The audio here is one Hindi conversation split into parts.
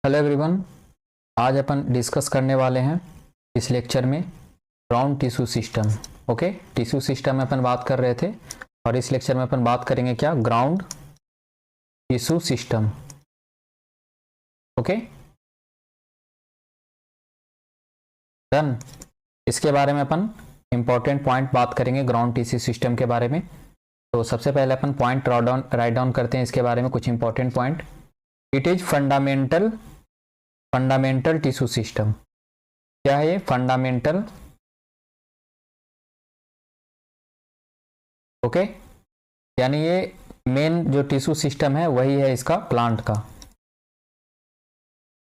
Hello everyone. आज अपन डिस्कस करने वाले हैं इस लेक्चर में ground tissue system. Okay, tissue system में अपन बात कर रहे थे और इस लेक्चर में अपन बात करेंगे क्या, ground tissue system. Okay done. इसके बारे में अपन इंपॉर्टेंट पॉइंट बात करेंगे ग्राउंड टिश्यू सिस्टम के बारे में। तो सबसे पहले अपन पॉइंट राइट डाउन करते हैं इसके बारे में कुछ important point. It is fundamental tissue system. क्या है ये? फंडामेंटल। ओके, यानी ये मेन जो टिश्यू सिस्टम है वही है इसका प्लांट का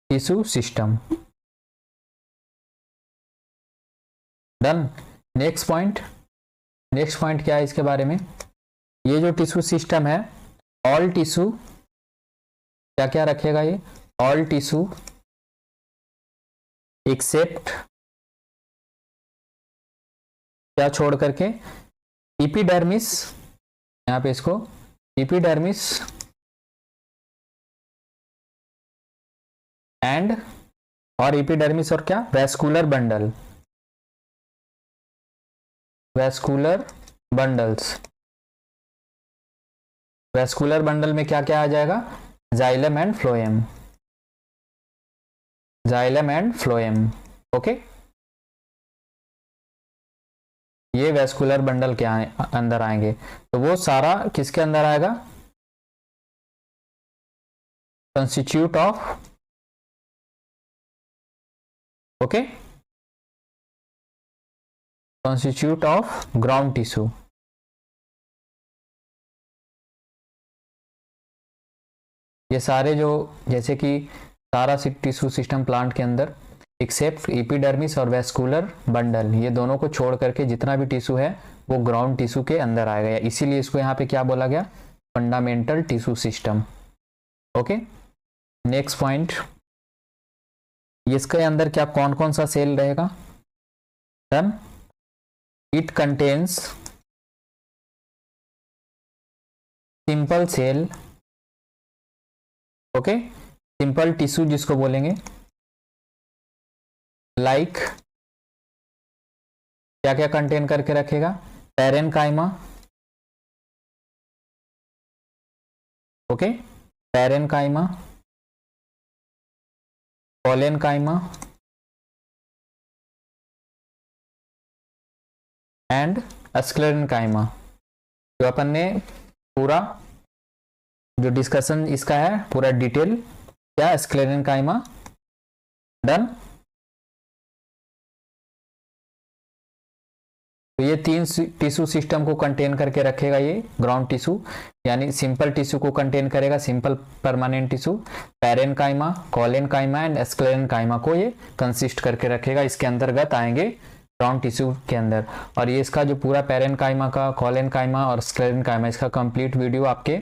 tissue system. Done. Next point क्या है इसके बारे में? ये जो टिश्यू सिस्टम है, ऑल टिश्यू क्या क्या रखेगा ये? ऑल टिश्यू एक्सेप्ट क्या छोड़ करके? इपिडर्मिस। यहां पे इसको इपिडर्मिस एंड और इपिडर्मिस और क्या? Vascular bundle, vascular bundles. Vascular bundle में क्या क्या आ जाएगा? Xylem and phloem, xylem and phloem. Okay, ये वैस्कुलर बंडल के अंदर आएंगे। तो वो सारा किसके अंदर आएगा? Constitute of, okay, constitute of ground tissue. ये सारे जो जैसे कि सारा टिश्यू सिस्टम प्लांट के अंदर एक्सेप्ट एपिडर्मिस और वैस्कुलर बंडल, ये दोनों को छोड़ करके जितना भी टिश्यू है वो ग्राउंड टिश्यू के अंदर आएगा। इसीलिए इसको यहाँ पे क्या बोला गया? Fundamental tissue system. Okay, next point, इसके अंदर क्या कौन कौन सा सेल रहेगा? Done. It contains simple cell. Okay, simple tissue जिसको बोलेंगे, लाइक क्या क्या कंटेन करके रखेगा? Parenchyma. Okay, parenchyma, collenchyma and sclerenchyma. जो अपन ने पूरा जो डिस्कशन इसका है पूरा डिटेल क्या? स्क्लेरेनकाइमा। डन। तो ये तीन टिश्यू सिस्टम को कंटेन करके रखेगा ये ग्राउंड टिश्यू, यानी सिंपल टिश्यू को कंटेन करेगा, simple permanent tissue. Parenchyma, collenchyma and sclerenchyma को ये कंसिस्ट करके रखेगा, इसके अंतर्गत आएंगे ग्राउंड टिश्यू के अंदर। और ये इसका जो पूरा पैरेनकाइमा का, कॉलेनकाइमा और स्क्लेरेनकाइमा, इसका कंप्लीट वीडियो आपके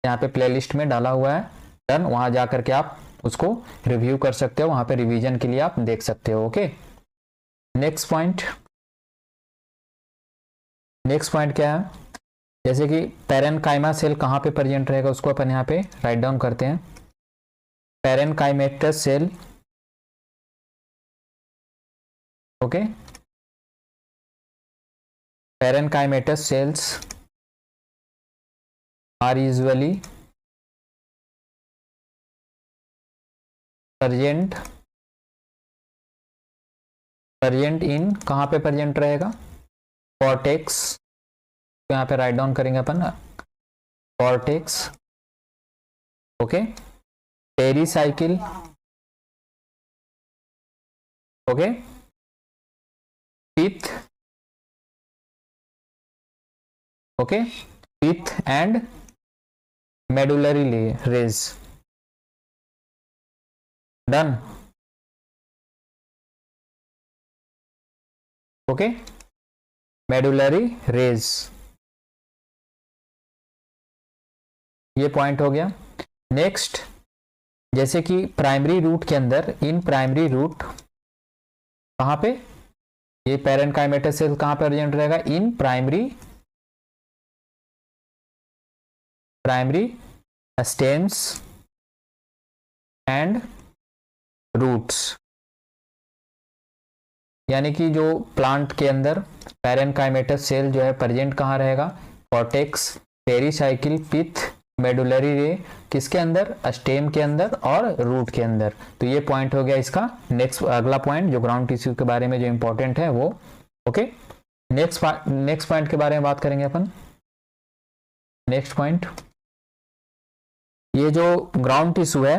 यहाँ पे प्लेलिस्ट में डाला हुआ है। डन, वहां जाकर के आप उसको रिव्यू कर सकते हो, वहां पे रिवीजन के लिए आप देख सकते हो। ओके, नेक्स्ट पॉइंट क्या है? जैसे कि पैरेनकाइमा सेल कहाँ पे प्रेजेंट रहेगा उसको अपन यहाँ पे राइट डाउन करते हैं। Parenchymatous cell, okay, parenchymatous cells are usually present in, कहाँ पे प्रेजेंट रहेगा? कॉर्टेक्स। तो यहाँ पे राइट डाउन करेंगे अपन cortex. Okay, pericycle, okay, pith, okay, pith and medullary rays. Done. Okay, medullary rays, ये पॉइंट हो गया। नेक्स्ट, जैसे कि प्राइमरी रूट के अंदर, इन प्राइमरी रूट कहां पे? ये पैरेनकाइमेटस सेल कहां पर प्रेजेंट रहेगा? In primary stems and roots, यानी कि जो प्लांट के अंदर पैरेनकाइमेटस सेल जो है प्रेजेंट कहाँ रहेगा, कॉर्टेक्स, पेरिसाइकिल, पिथ, मेडुलरी रे, किसके अंदर, स्टेम के अंदर और रूट के अंदर। तो ये पॉइंट हो गया इसका। नेक्स्ट अगला पॉइंट जो ग्राउंड टिश्यू के बारे में जो इंपॉर्टेंट है वो। ओके, नेक्स्ट पॉइंट के बारे में बात करेंगे अपन। नेक्स्ट पॉइंट, ये जो ग्राउंड टिश्यू है,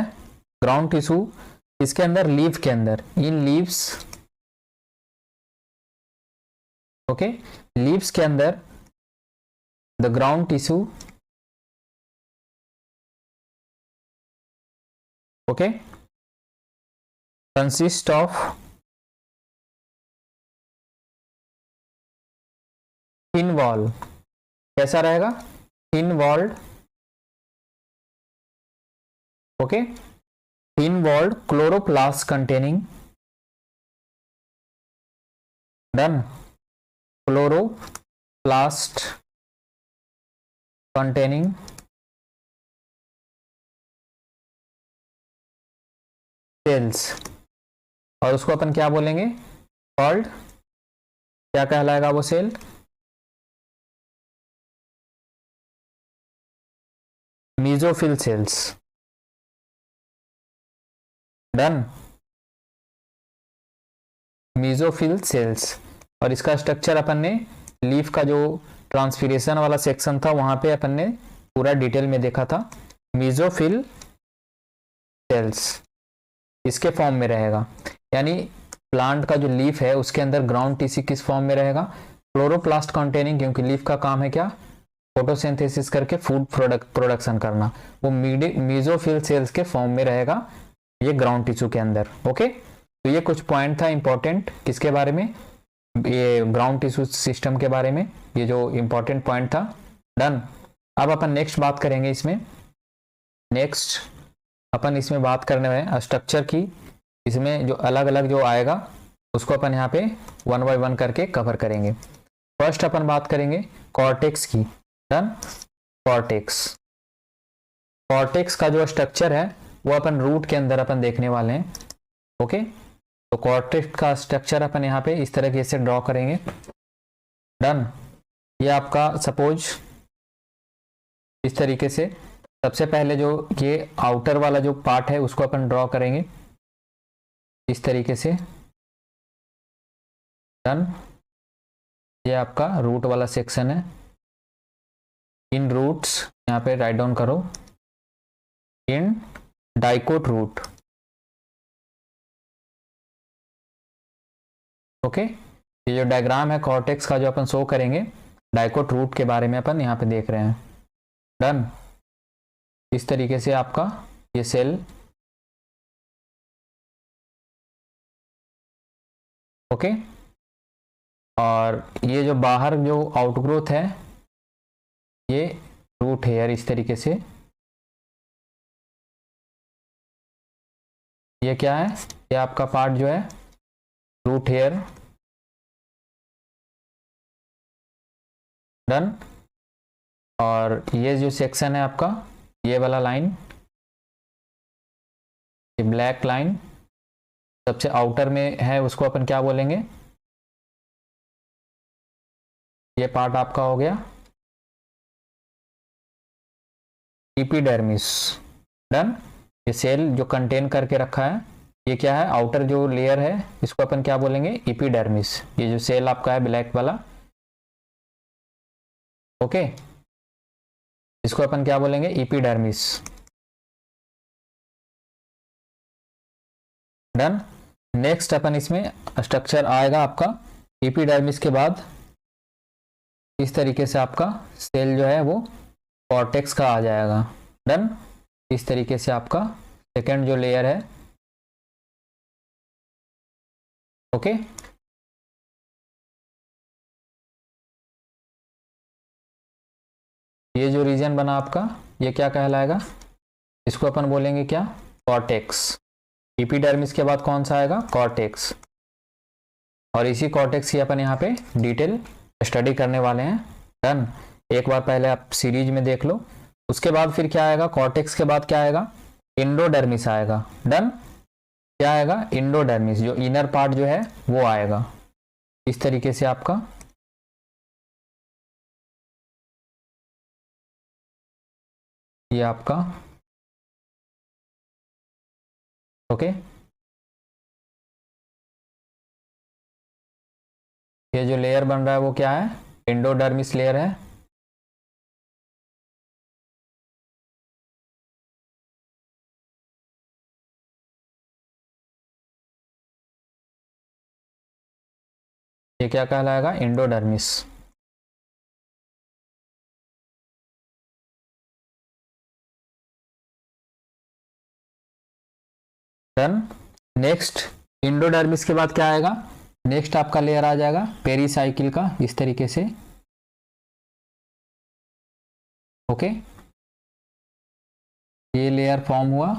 ग्राउंड टिश्यू इसके अंदर लीफ के अंदर, इन लीव्स, ओके, लीव्स के अंदर the ground tissue, okay, consist of involve, कैसा रहेगा, involve, okay, involve chloroplast containing, done, chloroplast containing cells, और उसको अपन क्या बोलेंगे, कॉल्ड, क्या कहलाएगा वो cell, mesophyll cells, done, mesophyll cells. और इसका स्ट्रक्चर अपन ने लीफ का जो ट्रांसपीरेशन वाला सेक्शन था वहां पे अपन ने पूरा डिटेल में देखा था। मीजोफिल सेल्स इसके फॉर्म में रहेगा, यानी प्लांट का जो लीफ है उसके अंदर ग्राउंड टिश्यू किस फॉर्म में रहेगा, क्लोरोप्लास्ट कंटेनिंग, क्योंकि लीफ का काम है क्या, फोटोसिंथेसिस करके फूड प्रोडक्शन करना, वो मीजोफिल सेल्स के फॉर्म में रहेगा ये ग्राउंड टिश्यू के अंदर। ओके, तो ये कुछ पॉइंट था इंपॉर्टेंट किसके बारे में, ये ग्राउंड टिश्यू सिस्टम के बारे में, ये जो इंपॉर्टेंट पॉइंट था। डन। अब अपन नेक्स्ट बात करेंगे इसमें, नेक्स्ट अपन इसमें बात करने में स्ट्रक्चर की, इसमें जो अलग अलग जो आएगा उसको अपन यहाँ पे वन बाय वन करके कवर करेंगे। फर्स्ट अपन बात करेंगे कॉर्टेक्स की। डन। कॉर्टेक्स, कॉर्टेक्स का जो स्ट्रक्चर है वो अपन रूट के अंदर अपन देखने वाले हैं। ओके, तो कॉर्टेक्स का स्ट्रक्चर अपन यहाँ पे इस तरह से ड्रॉ करेंगे। डन। ये आपका सपोज इस तरीके से, सबसे पहले जो ये आउटर वाला जो पार्ट है उसको अपन ड्रॉ करेंगे इस तरीके से। डन। ये आपका रूट वाला सेक्शन है। इन रूट्स यहाँ पे राइट डाउन करो, इन डाइकोट रूट। ओके, ये जो डायग्राम है कॉर्टेक्स का जो अपन शो करेंगे, डाइकोट रूट के बारे में अपन यहाँ पे देख रहे हैं। डन। इस तरीके से आपका ये सेल, ओके, और ये जो बाहर जो आउटग्रोथ है ये रूट हेयर, इस तरीके से ये क्या है, ये आपका पार्ट जो है रूट हेयर। डन। और ये जो सेक्शन है आपका, ये वाला लाइन, ये ब्लैक लाइन सबसे आउटर में है, उसको अपन क्या बोलेंगे, ये पार्ट आपका हो गया एपिडर्मिस। डन। ये सेल जो कंटेन करके रखा है, ये क्या है, आउटर जो लेयर है इसको अपन क्या बोलेंगे, एपिडर्मिस। ये जो सेल आपका है ब्लैक वाला, ओके, इसको अपन क्या बोलेंगे, एपिडर्मिस। डन। नेक्स्ट अपन इसमें स्ट्रक्चर आएगा आपका एपिडर्मिस के बाद इस तरीके से आपका सेल जो है वो कॉर्टेक्स का आ जाएगा। डन। इस तरीके से आपका सेकेंड जो लेयर है, ओके, ये जो रीजन बना आपका ये क्या कहलाएगा, इसको अपन बोलेंगे क्या, कॉर्टेक्स। एपिडर्मिस के बाद कौन सा आएगा, कॉर्टेक्स। और इसी कॉर्टेक्स की अपन यहाँ पे डिटेल स्टडी करने वाले हैं। डन। एक बार पहले आप सीरीज में देख लो, उसके बाद फिर क्या आएगा, कॉर्टेक्स के बाद क्या आएगा, एंडोडर्मिस आएगा। डन। क्या आएगा, इंडोडर्मिस, जो इनर पार्ट जो है वो आएगा इस तरीके से आपका। ये आपका ओके, ये जो लेयर बन रहा है वो क्या है, इंडोडर्मिस लेयर है। ये क्या कहलाएगा, इंडोडर्मिस। डन। नेक्स्ट इंडोडर्मिस के बाद क्या आएगा, नेक्स्ट आपका लेयर आ जाएगा पेरीसाइकिल का, इस तरीके से ओके। ये लेयर फॉर्म हुआ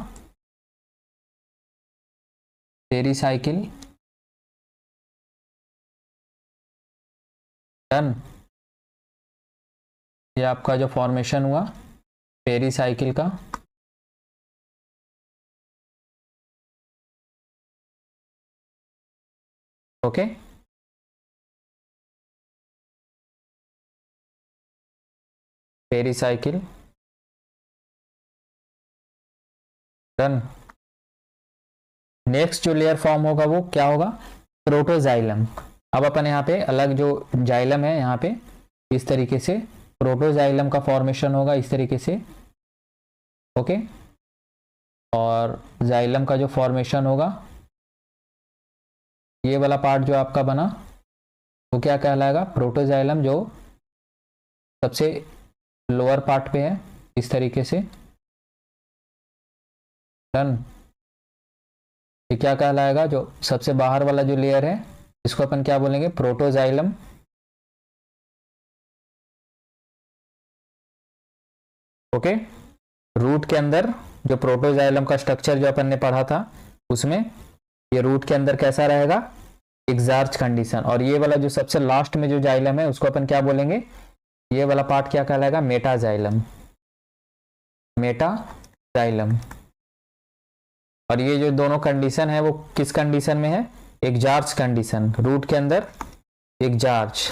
पेरीसाइकिल। डन। ये आपका जो फॉर्मेशन हुआ पेरीसाइकिल का। ओके। पेरीसाइकिल। डन। नेक्स्ट जो लेयर फॉर्म होगा वो क्या होगा, प्रोटोजाइलम। अब अपन यहाँ पे अलग जो जाइलम है यहाँ पे इस तरीके से प्रोटोजाइलम का फॉर्मेशन होगा इस तरीके से ओके। और जाइलम का जो फॉर्मेशन होगा, ये वाला पार्ट जो आपका बना वो क्या कहलाएगा, प्रोटोजाइलम, जो सबसे लोअर पार्ट पे है इस तरीके से। डन। ये क्या कहलाएगा, जो सबसे बाहर वाला जो लेयर है इसको अपन क्या बोलेंगे, प्रोटोजाइलम। ओके। रूट के अंदर जो प्रोटोजाइलम का स्ट्रक्चर जो अपन ने पढ़ा था उसमें ये रूट के अंदर कैसा रहेगा, एग्जार्च कंडीशन। और ये वाला जो सबसे लास्ट में जो जाइलम है उसको अपन क्या बोलेंगे, ये वाला पार्ट क्या कहलाएगा, मेटाजाइलम। मेटाजाइलम। और ये जो दोनों कंडीशन है वो किस कंडीशन में है, एग्जार्च कंडीशन, रूट के अंदर एग्जार्च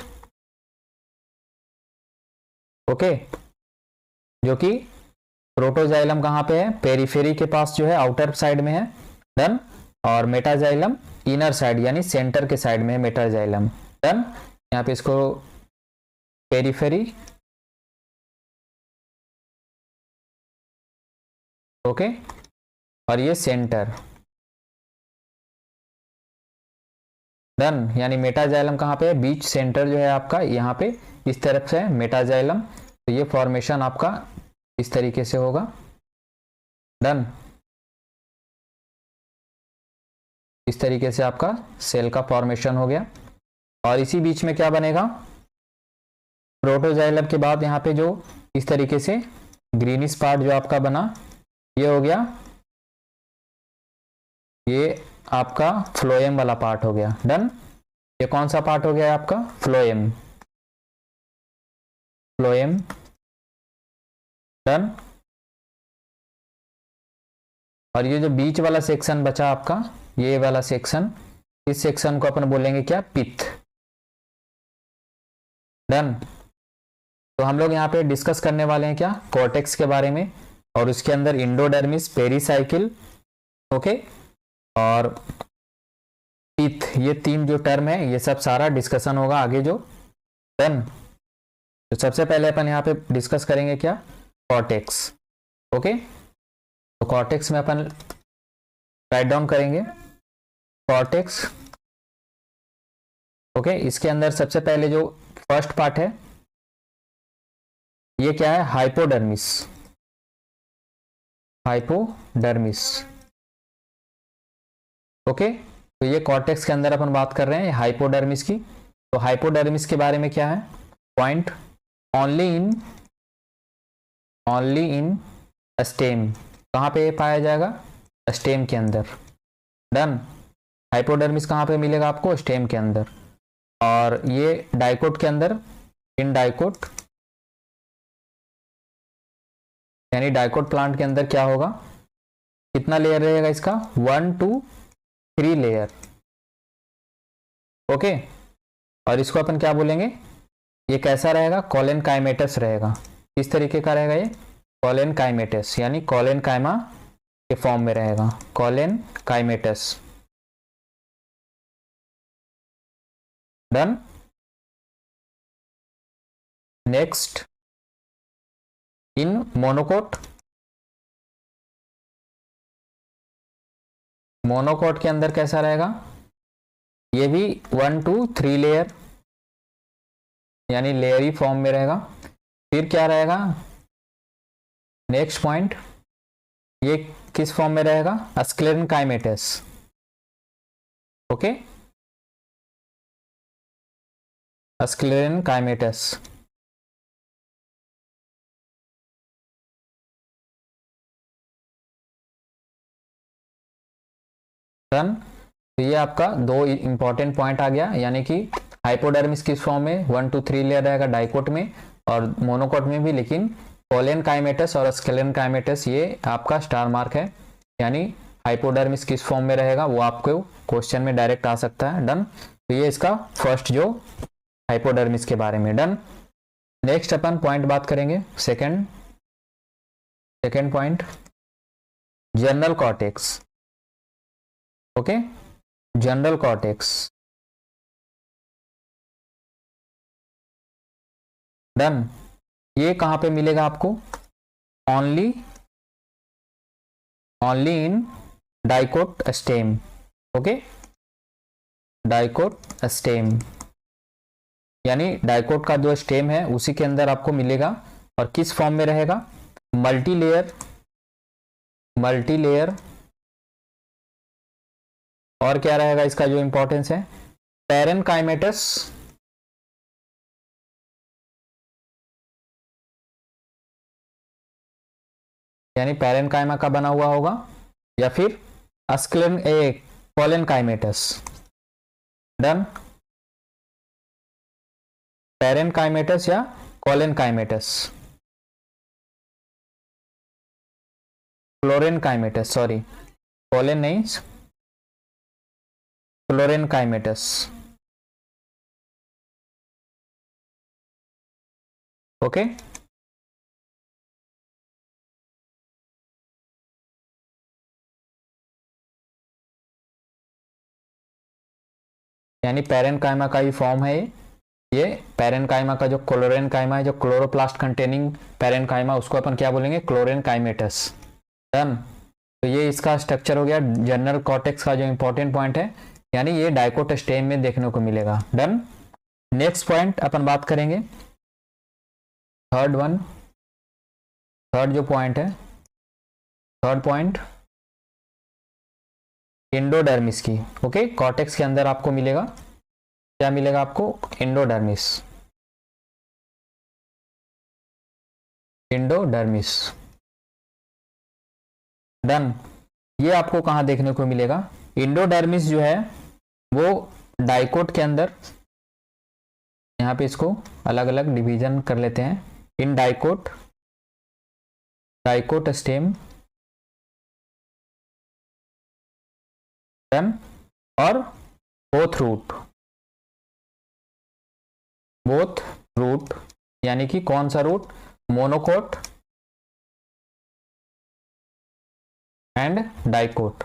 ओके। जो कि प्रोटोजाइलम कहाँ पे है, पेरिफेरी के पास जो है, आउटर साइड में है। डन। और मेटाजाइलम इनर साइड यानी सेंटर के साइड में है मेटाजाइलम। डन। यहाँ पे इसको पेरिफेरी ओके, और ये सेंटर। डन। यानी मेटाजाइलम कहाँ पे है, बीच, सेंटर जो है आपका यहाँ पे इस तरफ से है मेटाजाइलम। तो ये फॉर्मेशन आपका इस तरीके से होगा। डन। इस तरीके से आपका सेल का फॉर्मेशन हो गया। और इसी बीच में क्या बनेगा, प्रोटोजाइलम के बाद यहाँ पे जो इस तरीके से ग्रीनिश पार्ट जो आपका बना ये हो गया, ये आपका फ्लोएम वाला पार्ट हो गया। डन। ये कौन सा पार्ट हो गया आपका, फ्लोएम। फ्लोएम। डन। और ये जो बीच वाला सेक्शन बचा आपका, ये वाला सेक्शन, इस सेक्शन को अपन बोलेंगे क्या, पिथ। डन। तो हम लोग यहाँ पे डिस्कस करने वाले हैं क्या, कॉर्टेक्स के बारे में, और उसके अंदर इंडोडर्मिस, पेरीसाइकिल ओके, और पिथ, ये तीन जो टर्म है ये सब सारा डिस्कशन होगा आगे जो। डन। तो सबसे पहले अपन यहाँ पे डिस्कस करेंगे क्या, कॉर्टेक्स ओके। तो कॉर्टेक्स में अपन राइट डाउन करेंगे कॉर्टेक्स ओके। इसके अंदर सबसे पहले जो फर्स्ट पार्ट है ये क्या है, हाइपोडर्मिस। Hypodermis okay. तो ये कॉर्टेक्स के अंदर अपन बात कर रहे हैं हाइपोडर्मिस की। तो हाइपोडर्मिस के बारे में क्या है, पॉइंट, ओनली इन स्टेम। कहाँ पे पाया जाएगा, स्टेम के अंदर। डन। हाइपोडर्मिस कहाँ पे मिलेगा आपको, स्टेम के अंदर। और ये डाइकोट के अंदर, इन डाइकोट, यानी डाइकोट प्लांट के अंदर क्या होगा, कितना लेयर रहेगा इसका, 1 to 3 लेयर। ओके, और इसको अपन क्या बोलेंगे, ये कैसा रहेगा, कॉलन काइमेटस रहेगा। किस तरीके का रहेगा ये, कॉलन काइमेटस, यानी कॉलन काइमा के फॉर्म में रहेगा, collenchymatous. Done. Next, in monocot, monocot के अंदर कैसा रहेगा, ये भी 1 2 3 लेयर, यानी लेयरी फॉर्म में रहेगा। फिर क्या रहेगा, नेक्स्ट पॉइंट, ये किस फॉर्म में रहेगा, स्क्लेरन काइमेटस। ओके, स्क्लेरन काइमेटस। डन। तो ये आपका 2 इंपॉर्टेंट पॉइंट आ गया, यानी कि हाइपोडर्मिस किस फॉर्म में, 1 2 3 लेयर रहेगा डाइकोट में और मोनोकोट में भी, लेकिन कॉलन काइमेटस और स्क्लेरन काइमेटस ये आपका स्टार मार्क है, यानी हाइपोडर्मिस किस फॉर्म में रहेगा वो आपको क्वेश्चन में डायरेक्ट आ सकता है। डन। तो ये इसका फर्स्ट जो हाइपोडर्मिस के बारे में। डन। नेक्स्ट अपन पॉइंट बात करेंगे, second point, general cortex. Okay, general cortex. Done. ये कहां पे मिलेगा आपको, only in dicot stem. Okay, dicot stem, यानी डाइकोट का जो स्टेम है उसी के अंदर आपको मिलेगा, और किस फॉर्म में रहेगा, मल्टी लेयर। और क्या रहेगा इसका जो इंपॉर्टेंस है, पैरेनकाइमेटस, यानी पैरेनकाइमा का बना हुआ होगा, या फिर कॉलन काइमेटस। डन। पैरेनकाइमेटस या कॉलन काइमेटस, क्लोरेन काइमेटस, सॉरी कॉलन नहीं, क्लोरेन काइमेटस। ओके, यानी पैरेनकाइमा का ही फॉर्म है ये पैरेनकाइमा का जो क्लोरेन काइमा है, जो क्लोरोप्लास्ट कंटेनिंग पैरेनकाइमा, उसको अपन क्या बोलेंगे, क्लोरेन काइमेटस। डन। तो ये इसका स्ट्रक्चर हो गया जनरल कॉर्टेक्स का जो इंपॉर्टेंट पॉइंट है, यानी ये डाइकोट स्टेम में देखने को मिलेगा। डन। नेक्स्ट पॉइंट अपन बात करेंगे, थर्ड जो पॉइंट है, थर्ड पॉइंट एंडोडर्मिस की। ओके, कॉर्टेक्स के अंदर आपको मिलेगा, क्या मिलेगा आपको, एंडोडर्मिस। डन। ये आपको कहां देखने को मिलेगा, एंडोडर्मिस जो है वो डाइकोट के अंदर, यहां पे इसको अलग अलग डिवीजन कर लेते हैं, इन डाइकोट स्टेम। डन। और बोथ रूट, यानी कि कौन सा रूट, मोनोकोट एंड डाइकोट,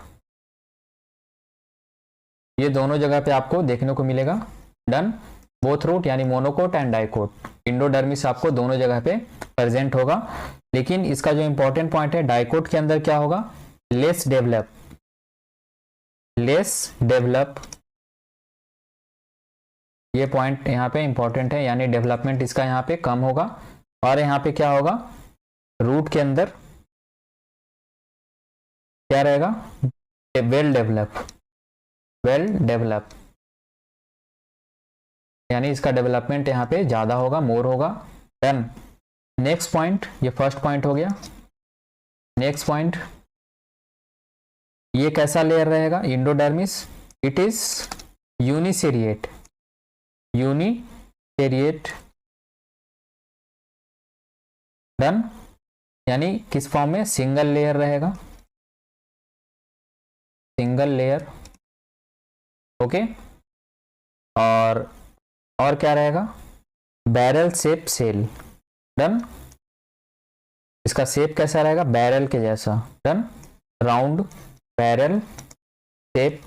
ये दोनों जगह पे आपको देखने को मिलेगा। डन। बोथ रूट यानी मोनोकोट एंड डाइकोट, एंडोडर्मिस आपको दोनों जगह पे प्रेजेंट होगा, लेकिन इसका जो इंपॉर्टेंट पॉइंट है, डाइकोट के अंदर क्या होगा, लेस डेवलप। ये पॉइंट यहाँ पे इंपॉर्टेंट है, यानी डेवलपमेंट इसका यहाँ पे कम होगा, और यहाँ पे क्या होगा, रूट के अंदर क्या रहेगा, वेल डेवलप, यानी इसका डेवलपमेंट यहाँ पे ज्यादा होगा, मोर होगा। डन। नेक्स्ट पॉइंट, ये फर्स्ट पॉइंट हो गया। नेक्स्ट पॉइंट, ये कैसा लेयर रहेगा, endodermis, it is uniseriate. Done. यानी किस फॉर्म में, सिंगल लेयर रहेगा, सिंगल लेयर। ओके। और क्या रहेगा, बैरल शेप सेल, डन। इसका शेप कैसा रहेगा, बैरल के जैसा, done, round barrel shape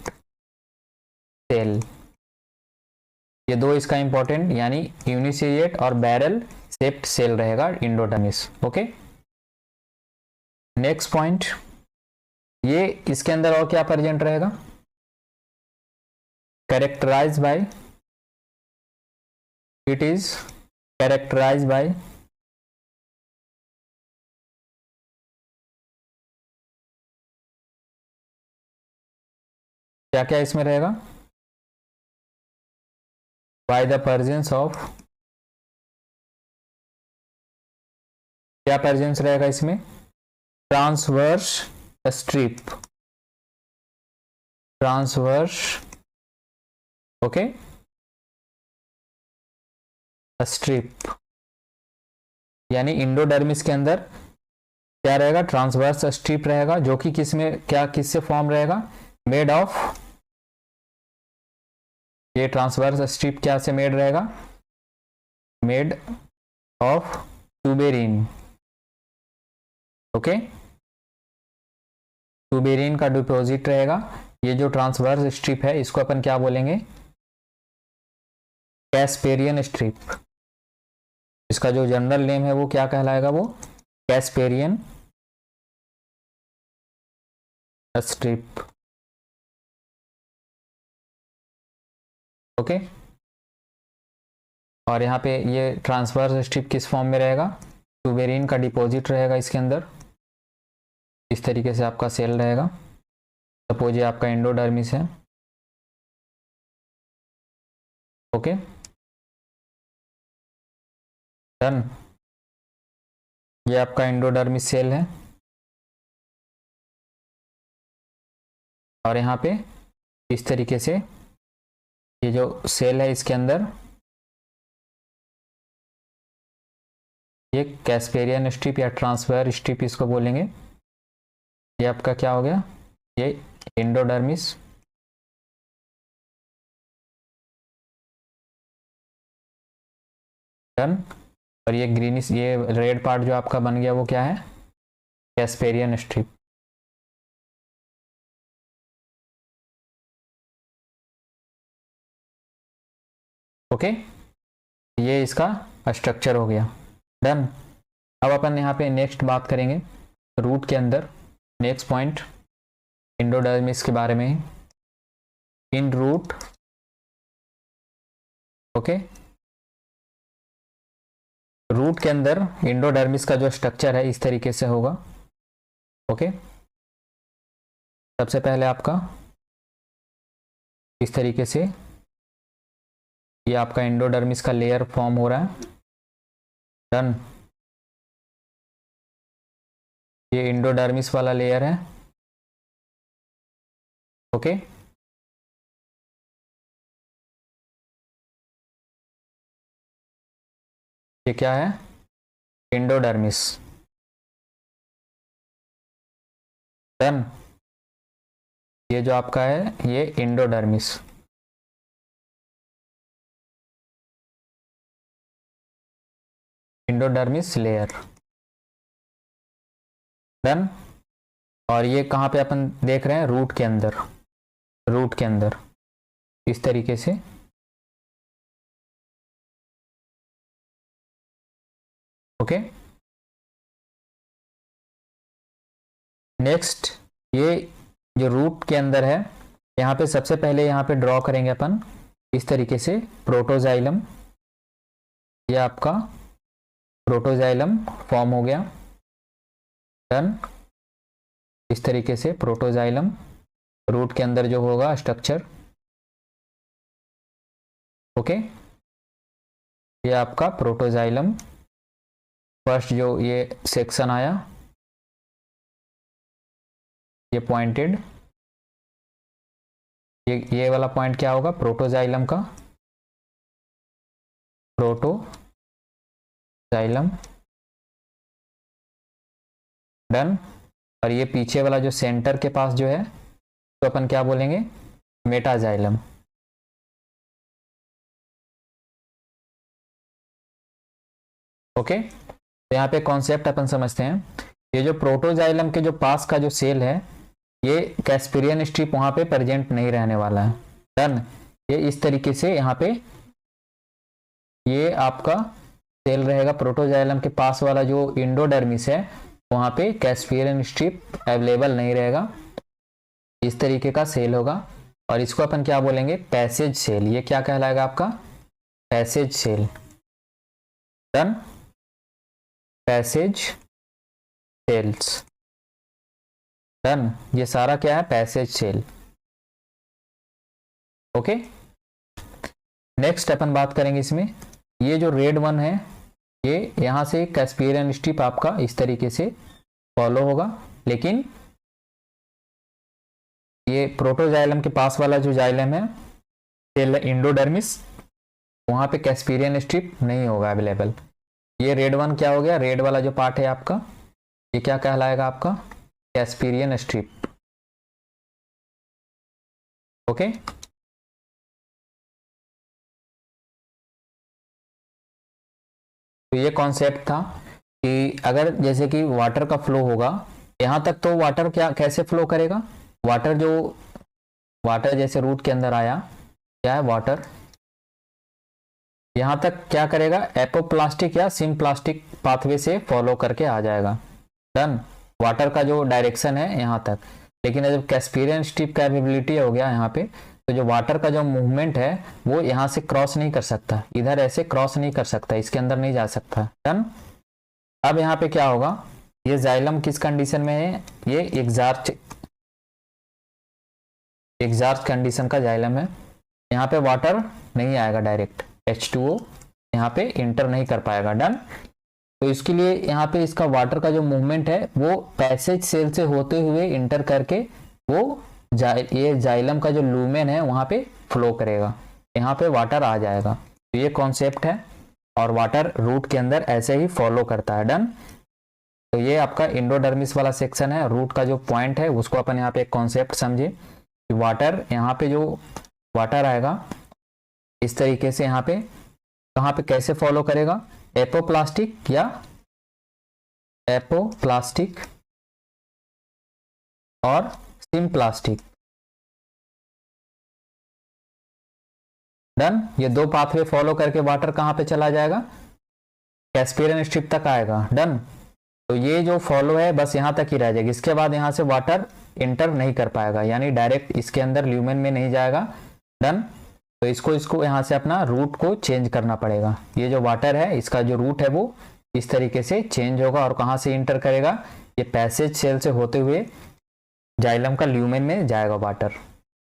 cell, ये दो इसका इंपॉर्टेंट, यानी यूनिसिएट और बैरल शेप्ड सेल रहेगा इंडोडर्मिस। ओके, नेक्स्ट पॉइंट, ये इसके अंदर और क्या प्रेजेंट रहेगा, characterise by, it is characterise by क्या क्या इसमें रहेगा, बाय द प्रेजेंस ऑफ, क्या प्रेजेंस रहेगा इसमें, transverse strip, transverse, okay, strip, यानी इंडोडर्मिस के अंदर क्या रहेगा, ट्रांसवर्स स्ट्रिप रहेगा, जो कि किस में, क्या किससे फॉर्म रहेगा, मेड ऑफ, ये ट्रांसवर्स स्ट्रिप क्या से मेड रहेगा, मेड ऑफ ट्यूबेरिन, ओके, ट्यूबेरिन का डिपॉजिट रहेगा। ये जो ट्रांसवर्स स्ट्रिप है इसको अपन क्या बोलेंगे, कैस्पेरियन स्ट्रिप, इसका जो जनरल नेम है वो क्या कहलाएगा, वो कैस्पेरियन स्ट्रिप, ओके। और यहाँ पे ये ट्रांसवर्स स्ट्रिप किस फॉर्म में रहेगा, ट्यूबेरिन का डिपॉजिट रहेगा इसके अंदर, इस तरीके से आपका सेल रहेगा। सपोज ये आपका एंडोडर्मिस है, ओके, डन, ये आपका एंडोडर्मिस सेल है, और यहाँ पे इस तरीके से ये जो सेल है इसके अंदर ये कैस्पेरियन स्ट्रिप या ट्रांसफर स्ट्रिप इसको बोलेंगे, ये आपका क्या हो गया, ये एंडोडर्मिस, डन। और ये ग्रीनिश, ये रेड पार्ट जो आपका बन गया वो क्या है, कैस्पेरियन स्ट्रिप, ओके, ये इसका स्ट्रक्चर हो गया, डन। अब अपन यहाँ पे नेक्स्ट बात करेंगे रूट के अंदर, नेक्स्ट पॉइंट एंडोडर्मिस के बारे में, इन रूट, ओके, रूट के अंदर एंडोडर्मिस का जो स्ट्रक्चर है इस तरीके से होगा, ओके। सबसे पहले आपका इस तरीके से ये आपका एंडोडर्मिस का लेयर फॉर्म हो रहा है, डन, ये एंडोडर्मिस वाला लेयर है, ओके। ये क्या है, एंडोडर्मिस, डन, ये जो आपका है ये एंडोडर्मिस, एंडोडर्मिस लेयर, डन। और ये कहाँ पे अपन देख रहे हैं, रूट के अंदर, रूट के अंदर इस तरीके से, ओके। नेक्स्ट ये जो रूट के अंदर है, यहाँ पे सबसे पहले यहाँ पे ड्रॉ करेंगे अपन इस तरीके से प्रोटोजाइलम, ये आपका प्रोटोजाइलम फॉर्म हो गया, डन। इस तरीके से प्रोटोजाइलम रूट के अंदर जो होगा स्ट्रक्चर, ओके, ये आपका प्रोटोजाइलम फर्स्ट जो ये सेक्शन आया, ये पॉइंटेड, ये वाला पॉइंट क्या होगा, प्रोटोजाइलम का, प्रोटोजाइलम, डन। और ये पीछे वाला जो सेंटर के पास जो है तो अपन क्या बोलेंगे, मेटाजाइलम, ओके, तो यहाँ पे कॉन्सेप्ट अपन समझते हैं। ये जो प्रोटोजाइलम के जो पास का जो सेल है, ये कैस्पेरियन स्ट्रिप वहां पे प्रेजेंट नहीं रहने वाला है। डन। ये इस तरीके से यहाँ पे ये आपका सेल रहेगा, प्रोटोजाइलम के पास वाला जो इंडोडर्मिस है वहां पे कैस्पेरियन स्ट्रिप अवेलेबल नहीं रहेगा, इस तरीके का सेल होगा। और इसको अपन क्या बोलेंगे, पैसेज सेल। ये क्या कहलाएगा आपका, passage cell. Done, passage cells. Done, ये सारा क्या है, पैसेज सेल। ओके, नेक्स्ट अपन बात करेंगे इसमें, ये जो रेड वन है, ये यहां से कैस्पेरियन स्ट्रिप आपका इस तरीके से फॉलो होगा, लेकिन ये प्रोटोजाइलम के पास वाला जो जाइलम है, सेल इंडोडर्मिस, वहां पे कैस्पेरियन स्ट्रिप नहीं होगा अवेलेबल। ये रेड वन क्या हो गया, रेड वाला जो पार्ट है आपका, ये क्या कहलाएगा आपका, कैस्पेरियन स्ट्रिप। ओके, तो ये कॉन्सेप्ट था कि अगर जैसे कि वाटर का फ्लो होगा यहां तक, तो वाटर क्या कैसे फ्लो करेगा, वाटर जैसे रूट के अंदर आया, क्या है वाटर, यहां तक क्या करेगा, एपोप्लास्टिक या सिम्प्लास्टिक पाथवे से फॉलो करके आ जाएगा। डन, वाटर का जो डायरेक्शन है यहां तक। लेकिन जब कैस्पेरियन स्ट्रिप कैपेबिलिटी हो गया यहाँ पे, तो जो वाटर का जो मूवमेंट है वो यहाँ से क्रॉस नहीं कर सकता, इधर ऐसे क्रॉस नहीं कर सकता, इसके अंदर नहीं जा सकता। डन, अब यहाँ पे क्या होगा, ये जाइलम किस कंडीशन में है, ये एग्जार्च कंडीशन का जाइलम है। यहाँ पे वाटर नहीं आएगा डायरेक्ट, H2O यहाँ पे इंटर नहीं कर पाएगा। डन, तो इसके लिए यहाँ पे इसका वाटर का जो मूवमेंट है वो पैसेज सेल से होते हुए इंटर करके वो ये जाइलम का जो लूमेन है वहां पे फ्लो करेगा, यहाँ पे वाटर आ जाएगा। तो ये कॉन्सेप्ट है, और वाटर रूट के अंदर ऐसे ही फॉलो करता है। डन, तो ये आपका इंडोडर्मिस वाला सेक्शन है, रूट का जो पॉइंट है उसको अपन यहाँ पे एक कॉन्सेप्ट समझे कि वाटर, यहाँ पे जो वाटर आएगा इस तरीके से, यहाँ पे कहाँ पे कैसे फॉलो करेगा, एपोप्लास्टिक और सिम्प्लास्टिक। डन, ये दो पाथवे फॉलो करके वाटर कहां पे चला जाएगा, कैस्पेरियन स्ट्रिप तक आएगा। डन, तो ये जो फॉलो है बस यहां तक ही रह जाएगी, इसके बाद यहां से वाटर इंटर नहीं कर पाएगा, यानी डायरेक्ट इसके अंदर ल्यूमेन में नहीं जाएगा। डन, तो इसको यहां से अपना रूट को चेंज करना पड़ेगा। ये जो वाटर है इसका जो रूट है वो इस तरीके से चेंज होगा, और कहां से इंटर करेगा, ये पैसेज सेल से होते हुए जाइलम का ल्यूमेन में जाएगा वाटर।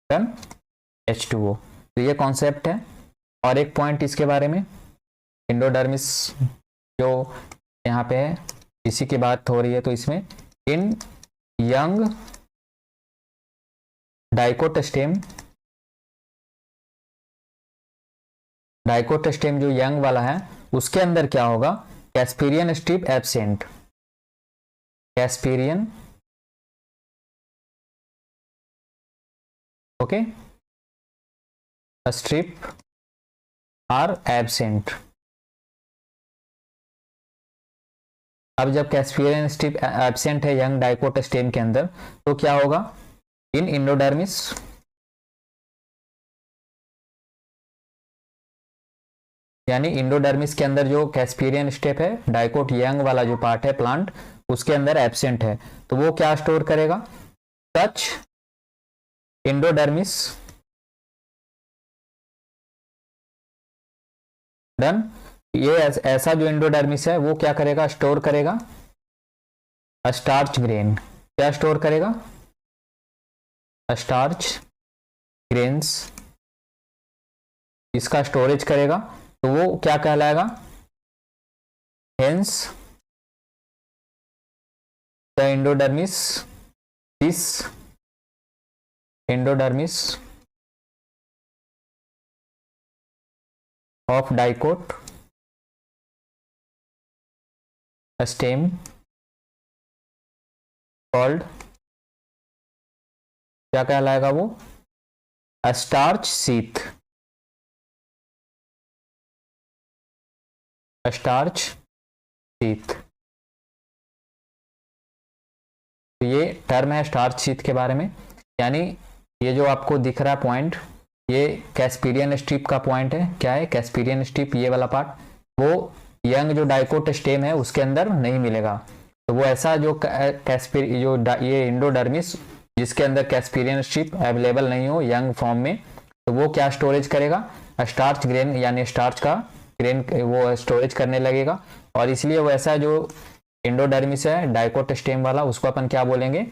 Done, H2O। तो ये कॉन्सेप्ट है। और एक पॉइंट इसके बारे में, इंडोडर्मिस जो यहाँ पे है इसी की बात हो रही है, तो इसमें इन यंग डाइकोटस्टेम जो यंग वाला है उसके अंदर क्या होगा, Casparian strip absent, Casparian okay strip are absent. अब जब कैस्पेरियन स्ट्रिप एब्सेंट है यंग डाइकोटस्टेम के अंदर, तो क्या होगा, इन इंडोडर्मिस यानी इंडोडर्मिस के अंदर जो कैस्पेरियन स्ट्रिप है, डाइकोट यंग वाला जो पार्ट है प्लांट उसके अंदर एब्सेंट है, तो वो क्या स्टोर करेगा, सच इंडोडर्मिस। डन, ये ऐसा जो इंडोडर्मिस है वो क्या करेगा, स्टोर करेगा स्टार्च ग्रेन। क्या स्टोर करेगा, स्टार्च ग्रेन्स, इसका स्टोरेज करेगा, तो वो क्या कहलाएगा, hence the endodermis, this endodermis of dicot stem called, क्या कहलाएगा वो, स्टार्च सीथ, स्टार्च शीथ। तो ये टर्म है स्टार्च शीथ के बारे में। यानी ये जो आपको दिख रहा है पॉइंट, ये कैस्पीरियन स्ट्रिप का पॉइंट है। क्या है? कैस्पीरियन स्ट्रिप, ये वाला पार्ट, वो यंग जो डाइकोट स्टेम है उसके अंदर नहीं मिलेगा। तो वो ऐसा जो ये इंडोडर्मिस जिसके अंदर कैस्पीरियन स्ट्रिप अवेलेबल नहीं हो यंग फॉर्म में, तो वो क्या स्टोरेज करेगा? स्टार्च ग्रेन, यानी स्टार्च का ग्रेन वो स्टोरेज करने लगेगा। और इसलिए वो ऐसा जो इंडोडर्मिस है डाइकोट स्टेम वाला, उसको अपन क्या बोलेंगे?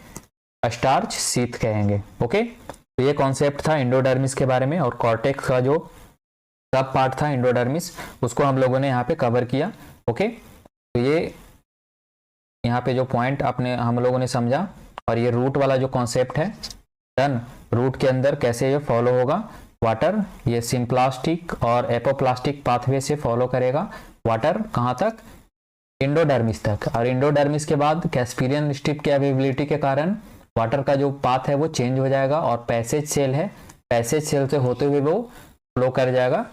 स्टार्च शीथ कहेंगे। ओके, तो ये कॉन्सेप्ट था इंडोडर्मिस के बारे में। और कॉर्टेक्स का जो सब पार्ट था इंडोडर्मिस, उसको हम लोगों ने यहाँ पे कवर किया। ओके, तो ये यहाँ पे जो पॉइंट आपने हम लोगों ने समझा, और ये रूट वाला जो कॉन्सेप्ट है, डन। रूट के अंदर कैसे ये फॉलो होगा? वाटर ये सिम्प्लास्टिक और एपोप्लास्टिक पाथवे से फॉलो करेगा वाटर, कहाँ तक? इंडोडर्मिस तक। और इंडोडर्मिस के बाद कैस्पीरियन स्ट्रिप की अवेलेबिलिटी के कारण वाटर का जो पाथ है वो चेंज हो जाएगा, और पैसेज सेल है, पैसेज सेल से होते हुए वो फ्लो कर जाएगा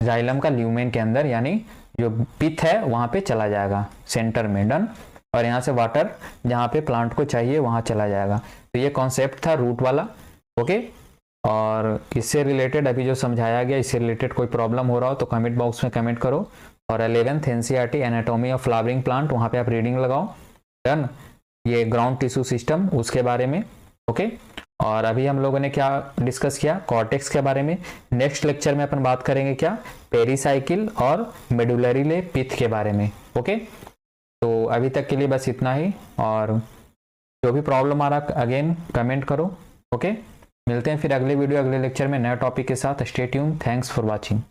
जाइलम का ल्यूमेन के अंदर, यानी जो पिथ है वहां पे चला जाएगा सेंटर में। डन। और यहाँ से वाटर जहाँ पे प्लांट को चाहिए वहां चला जाएगा। तो ये कॉन्सेप्ट था रूट वाला। ओके, और इससे रिलेटेड अभी जो समझाया गया, इससे रिलेटेड कोई प्रॉब्लम हो रहा हो तो कमेंट बॉक्स में कमेंट करो। और 11th NCERT anatomy of flowering plant, वहां पे आप रीडिंग लगाओ। डन। ये ग्राउंड टिश्यू सिस्टम उसके बारे में। ओके, और अभी हम लोगों ने क्या डिस्कस किया? कॉर्टेक्स के बारे में। नेक्स्ट लेक्चर में अपन बात करेंगे क्या? पेरिसाइकिल और मेडुलरी पिथ के बारे में। ओके, तो अभी तक के लिए बस इतना ही। और जो भी प्रॉब्लम आ रहा अगेन कमेंट करो। ओके, मिलते हैं फिर अगले वीडियो अगले लेक्चर में नया टॉपिक के साथ। Stay tune. Thanks for watching.